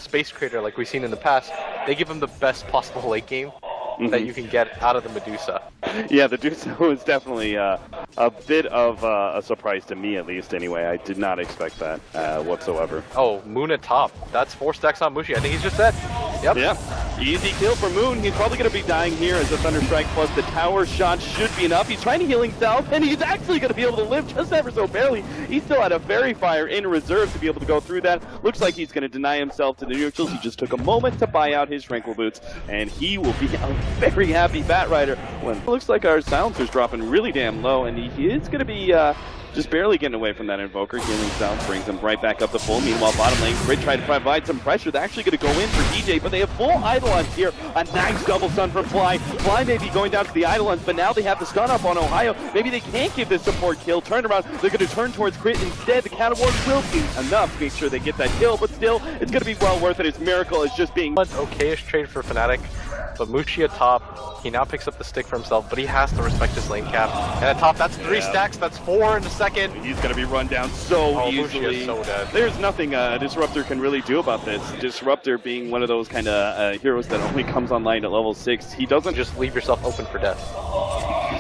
space creator like we've seen in the past, they give him the best possible late game that you can get out of the Medusa. Yeah, the Medusa was definitely a bit of a surprise to me, at least, anyway. I did not expect that whatsoever. Oh, Moon at top. That's 4 stacks on Mushi. I think he's just dead. Yep. Yeah, easy kill for Moon. He's probably going to be dying here as the Thunderstrike plus the tower shot should be enough. He's trying to heal himself, and he's actually going to be able to live just ever so barely. He still had a Fairy Fire in reserve to be able to go through that. Looks like he's going to deny himself to the neutrals. He just took a moment to buy out his Tranquil Boots, and he will be a very happy Batrider when it looks like our silencer's dropping really damn low, and he is going to be just barely getting away from that Invoker. Healing himself brings him right back up to full. Meanwhile, bottom lane, Crit trying to provide some pressure. They're actually going to go in for DJ, but they have full Eidolons here. A nice double stun for Fly. Fly may be going down to the Eidolons, but now they have the stun up on Ohaiyo. Maybe they can't give this support kill. Turn around, they're going to turn towards Crit instead. The counter ward will be enough to make sure they get that kill, but still, it's going to be well worth it. His Miracle is just being... An okayish trade for Fnatic, but Mushi at top, he now picks up the stick for himself, but he has to respect his lane cap. And at top, that's 3 stacks, that's 4 in a second. He's going to be run down so easily. Mushi is so dead. There's nothing Disruptor can really do about this. Disruptor being one of those kind of heroes that only comes online at level 6. He doesn't Just leave yourself open for death.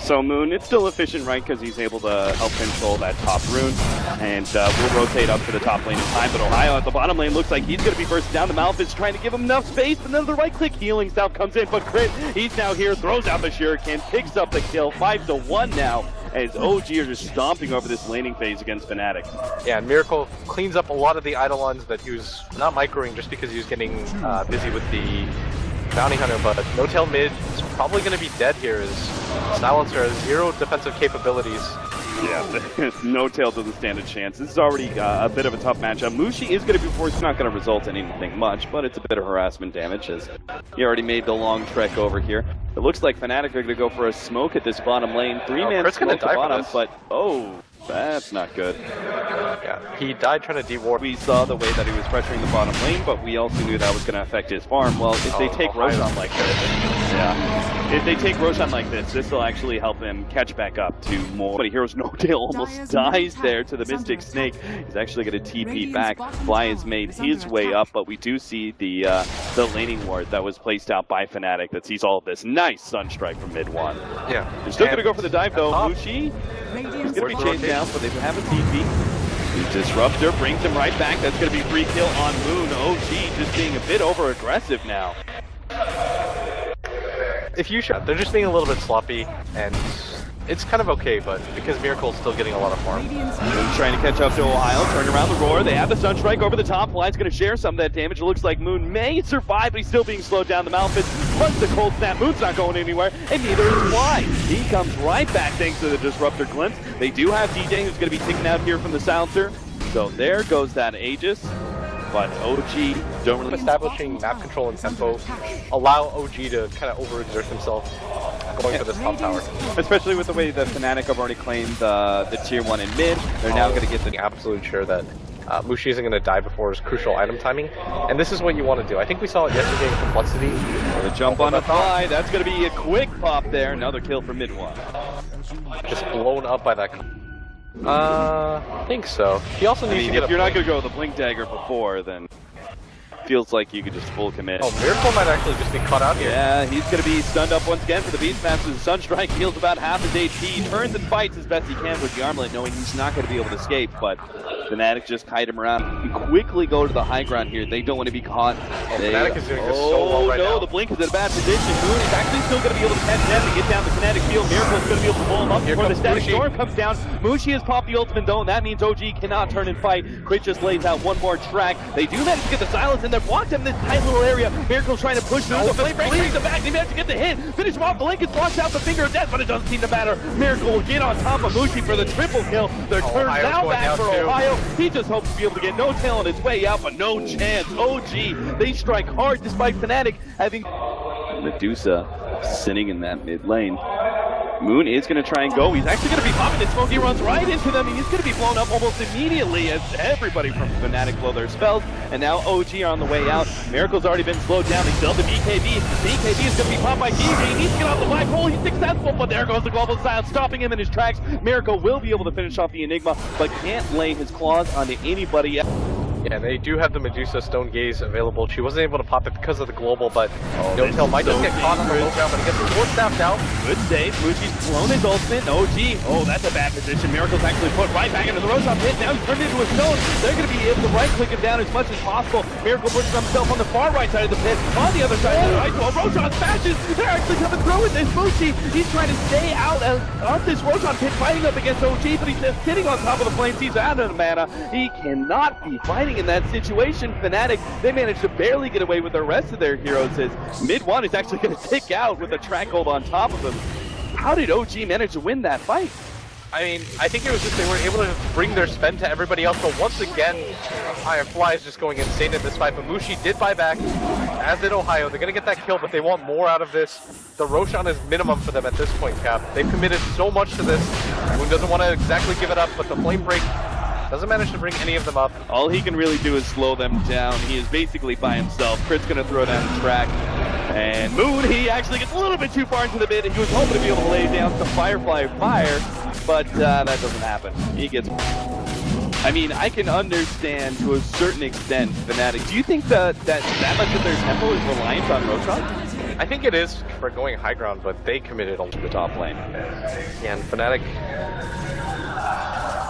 So Moon, it's still efficient, right? Because he's able to help control that top rune, and we'll rotate up to the top lane in time. But Ohaiyo at the bottom lane looks like he's going to be first down. The Malphite's trying to give him enough space, but then the right-click healing stuff comes in. But Crit, he's now here, throws out the Shuriken, picks up the kill, 5-1 now, as OG are just stomping over this laning phase against Fnatic. Yeah, and Miracle cleans up a lot of the Eidolons that he was not microing just because he was getting busy with the Bounty Hunter, but No Tail mid is probably going to be dead here as Silencer has 0 defensive capabilities. Yeah, No Tail doesn't stand a chance. This is already a bit of a tough matchup. Mushi is going to be forced, not going to result in anything much, but it's a bit of harassment damage as he already made the long trek over here. It looks like Fnatic are going to go for a smoke at this bottom lane. 3-man smoke at the bottom, but that's not good. Yeah, he died trying to de-ward. We saw the way that he was pressuring the bottom lane, but we also knew that was going to affect his farm. Well, if they take Roshan like this, if they take Roshan like this will actually help him catch back up to more. But Hero's No Tail almost dies there to the Mystic Snake. He's actually going to TP back. Fly has made his way up, but we do see the laning ward that was placed out by Fnatic that sees all of this. Nice Sunstrike from mid one. Yeah. They're still going to go for the dive though. Mushi is going to be chased down, but they have a TP. Disruptor brings him right back. That's going to be free kill on Moon. OG just being a bit over aggressive now. If you shot, they're just being a little bit sloppy, and it's kind of okay, but because Miracle's still getting a lot of farm. Moon trying to catch up to Ohaiyo, turn around the roar. They have the Sunstrike over the top. Line's going to share some of that damage. It looks like Moon may survive, but he's still being slowed down. The Malphite runs the cold snap. Moon's not going anywhere, and neither is Fly. He comes right back thanks to the Disruptor glimpse. They do have DJ who's going to be taken out here from the Silencer. So there goes that Aegis. But OG don't really... Establishing map control and tempo allow OG to kind of overexert himself going for this top tower. Especially with the way that Fnatic have already claimed the tier 1 in mid. They're now going to get the... Absolute sure that Mushi isn't going to die before his crucial item timing. And this is what you want to do. I think we saw it yesterday in Complexity. The jump on the Fly. That's going to be a quick pop there. Another kill for mid 1. Just blown up by that... I think so. He also needs to get if you're not going to go with the Blink Dagger before, then feels like you could just full commit. Oh, Miracle might actually just be caught out here. Yeah, he's going to be stunned up once again for the Beastmaster. Sunstrike heals about half his HP. He turns and fights as best he can with the armlet, knowing he's not going to be able to escape, but Fnatic just kite him around. We quickly go to the high ground here. They don't want to be caught. Fnatic is doing this so well right now. The Blink is in a bad position. Moon is actually still going to be able to catch them to get down the kinetic field. Miracle's going to be able to pull him up before the static storm comes down. Mushi has popped the ultimate though, and that means OG cannot turn and fight. Crit just lays out one more track. They do manage to get the silence, and they're blocked in this tight little area. Miracle's trying to push through. The flame break brings him back. They manage to get the hit. Finish him off. The Blink is launched out the finger of death, but it doesn't seem to matter. Miracle will get on top of Mushi for the triple kill. They're turned now back for Ohaiyo. He just hopes to be able to get No Tail on his way out, but no chance. OG, they strike hard despite Fnatic having... Medusa sitting in that mid lane. Moon is going to try and go. He's actually going to be popping the smoke. He runs right into them, and he's going to be blown up almost immediately as everybody from Fnatic blow their spells. And now OG are on the way out. Miracle's already been slowed down. They still have the BKB. The BKB is going to be popped by DJ. He needs to get off the black hole. He's successful, but there goes the global silence, stopping him in his tracks. Miracle will be able to finish off the Enigma, but can't lay his claws onto anybody else. Yeah, they do have the Medusa Stone Gaze available. She wasn't able to pop it because of the global, but this Notel is might just so get caught on the low dangerous. ground, but he gets the fourth staff down. Good save. Mushi's blown his ultimate. OG. Oh, that's a bad position. Miracle's actually put right back into the Roshan pit. Now he's turned into a stone. They're going to be able to right-click him down as much as possible. Miracle puts himself on the far right side of the pit. On the other side of the right wall, Roshan smashes. They're actually coming through with this. Mushi, he's trying to stay out of this Roshan pit, fighting up against OG, but he's just sitting on top of the flames. He's out of mana. He cannot be fighting in that situation. Fnatic, they managed to barely get away with the rest of their heroes as mid one is actually going to tick out with a track hold on top of him. How did OG manage to win that fight? I mean, I think it was just they were able to bring their spend to everybody else, but once again, Firefly is just going insane in this fight, but Mushi did buy back, as did Ohaiyo. They're going to get that kill, but they want more out of this. The Roshan is minimum for them at this point, Cap. They've committed so much to this. Moon doesn't want to exactly give it up, but the Flame Break doesn't manage to bring any of them up. All he can really do is slow them down. He is basically by himself. Crit's going to throw down the track. And Moon, he actually gets a little bit too far into the mid. He was hoping to be able to lay down some Firefly fire, but that doesn't happen. He gets... I mean, I can understand to a certain extent Fnatic. Do you think that much of their tempo is reliant on Roshan? I think it is for going high ground, but they committed to the top lane. Yeah, and Fnatic,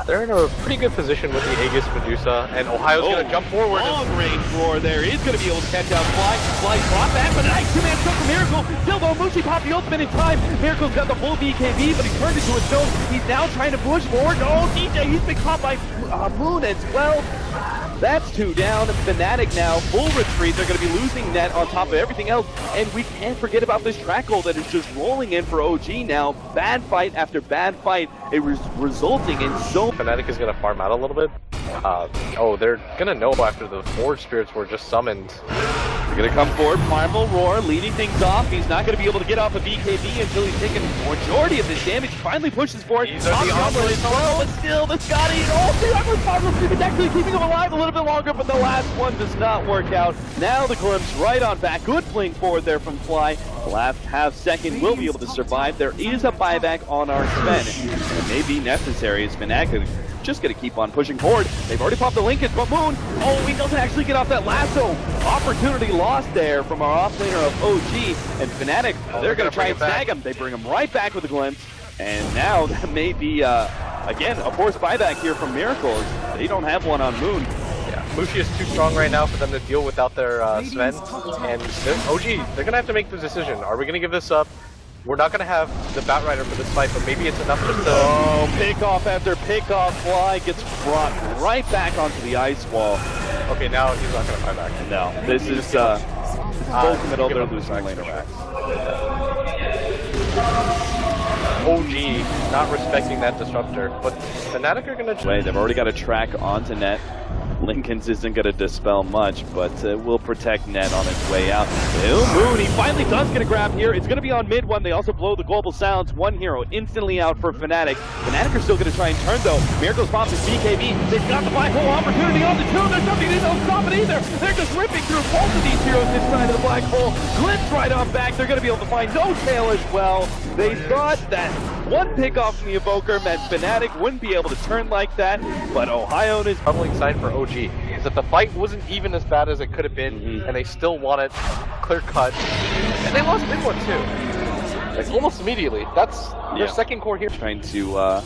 they're in a pretty good position with the Aegis Medusa, and Ohio's going to jump forward. Long range roar there. He's going to be able to catch out Fly. Fly drop back, but a nice two-man stuff from Miracle. Still though, Mushi popped the ultimate in time. Miracle's got the full BKB, but he turned into a stone. He's now trying to push forward. Oh, DJ, he's been caught by Moon as well. That's two down. Fnatic now, full retreat. They're going to be losing net on top of everything else. And we can't forget about this track hole that is just rolling in for OG now. Bad fight after bad fight. It was resulting in so... Fnatic is going to farm out a little bit. They're going to know after the Forge Spirits were just summoned. They're going to come forward. Primal Roar leading things off. He's not going to be able to get off a BKB until he's taken the majority of his damage. He finally pushes forward. These are the Ombre as well, but still, the Scotty, the Armor Power is actually keeping him alive a little bit longer, but the last one does not work out. Now the glimpse right on back. Good fling forward there from Fly. The last half second will be able to survive. There is a buyback on our Sven. It may be necessary as Fnatic just going to keep on pushing forward. They've already popped the Lincoln, but Moon, he doesn't actually get off that lasso. Opportunity lost there from our offlaner of OG, and Fnatic, they're going to try and snag him. They bring him right back with a glimpse, and now that may be, again, a forced buyback here from Miracles. They don't have one on Moon. Yeah, Mushi is too strong right now for them to deal without their Sven, and OG, they're going to have to make the decision. Are we going to give this up? We're not going to have the Batrider for this fight, but maybe it's enough just to... Oh, pickoff after pickoff. Fly gets brought right back onto the ice wall. Okay, now he's not going to buy back. No, this is ultimate. They're losing laner back. OG not respecting that Disruptor, but Fnatic are going to... Wait, they've already got a track onto net. Lincoln's isn't going to dispel much, but will protect net on its way out. Moon, he finally does get a grab here. It's going to be on mid one. They also blow the global sounds. One hero instantly out for Fnatic. Fnatic are still going to try and turn though. Miracle's pops his BKB. They've got the black hole opportunity on the two. There's nothing they don't stop it either. They're just ripping through both of these heroes this side of the black hole. Glimpse right on back. They're going to be able to find no tail as well. They thought that one pick off from the Invoker meant Fnatic wouldn't be able to turn like that, but Ohaiyo is troubling sign for OG is that the fight wasn't even as bad as it could have been, and they still won it clear cut, and they lost mid one too. Like almost immediately. That's their second core here. Trying to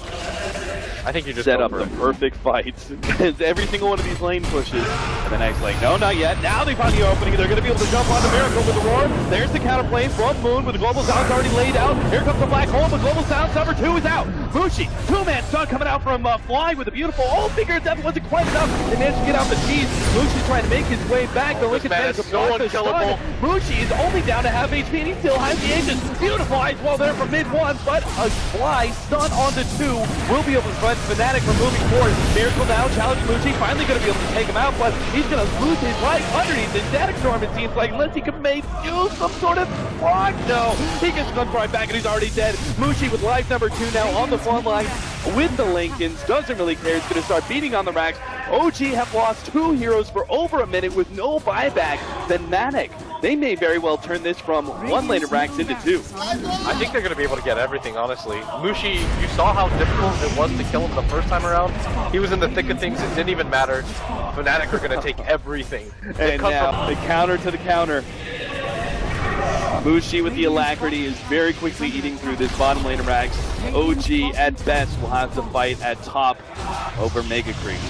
I think you just set up the perfect fight. Every single one of these lane pushes. And the next like, no, not yet. Now they find the opening. They're going to be able to jump onto Miracle with the roar. There's the counterplay from Moon with the global sounds already laid out. Here comes the black hole. The global sounds number 2 is out. Mushi, two-man stun coming out from Fly with a beautiful figure. That wasn't quite enough. They managed to get out the cheese. Mushi's trying to make his way back. The Lincoln managed to block the stun. Mushi is only down to half HP and he still has the Aegis. Beautiful ice wall there from mid one, but a Fly stun onto 2 will be able to prevent Fnatic from moving forward. Miracle now challenging Mushi, finally going to be able to take him out, but he's going to lose his life underneath the Static Storm, it seems like, unless he can make use some sort of block. No, he gets stunned right back and he's already dead. Mushi with life number 2 now on the front line with the Lincolns, doesn't really care, he's going to start beating on the racks. OG have lost 2 heroes for over a minute with no buyback. Fnatic, they may very well turn this from 1 lane of Rax into 2. I think they're going to be able to get everything, honestly. Mushi, you saw how difficult it was to kill him the first time around. He was in the thick of things, it didn't even matter. Fnatic are going to take everything. And now, the counter to the counter. Mushi with the alacrity is very quickly eating through this bottom lane of Rax. OG at best will have to fight at top over Mega Creep.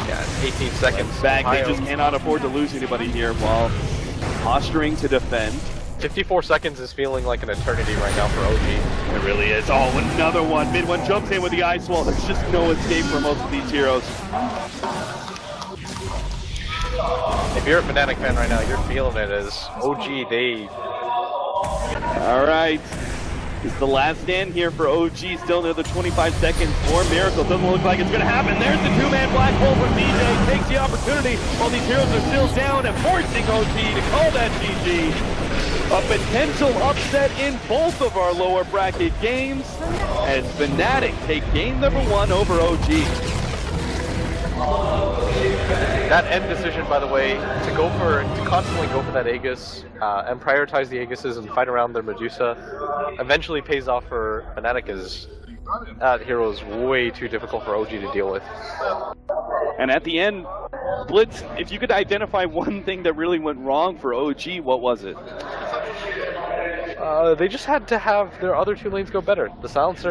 Yeah, 18 seconds. In fact, they just cannot afford to lose anybody here while posturing to defend. 54 seconds is feeling like an eternity right now for OG. It really is. Oh, another one. Mid one jumps in with the ice wall. There's just no escape for most of these heroes. If you're a Fnatic fan right now, you're feeling it as OG, they... All right. It's the last stand here for OG. Still another 25 seconds for Miracle. Doesn't look like it's going to happen. There's the two-man black hole from BJ. Takes the opportunity while these heroes are still down and forcing OG to call that GG. A potential upset in both of our lower bracket games as Fnatic take game number 1 over OG. That end decision, by the way, to constantly go for that Aegis and prioritize the Aegises and fight around their Medusa, eventually pays off for Fnatic, as that hero is way too difficult for OG to deal with. And at the end, Blitz, if you could identify one thing that really went wrong for OG, what was it? They just had to have their other 2 lanes go better. The Silencer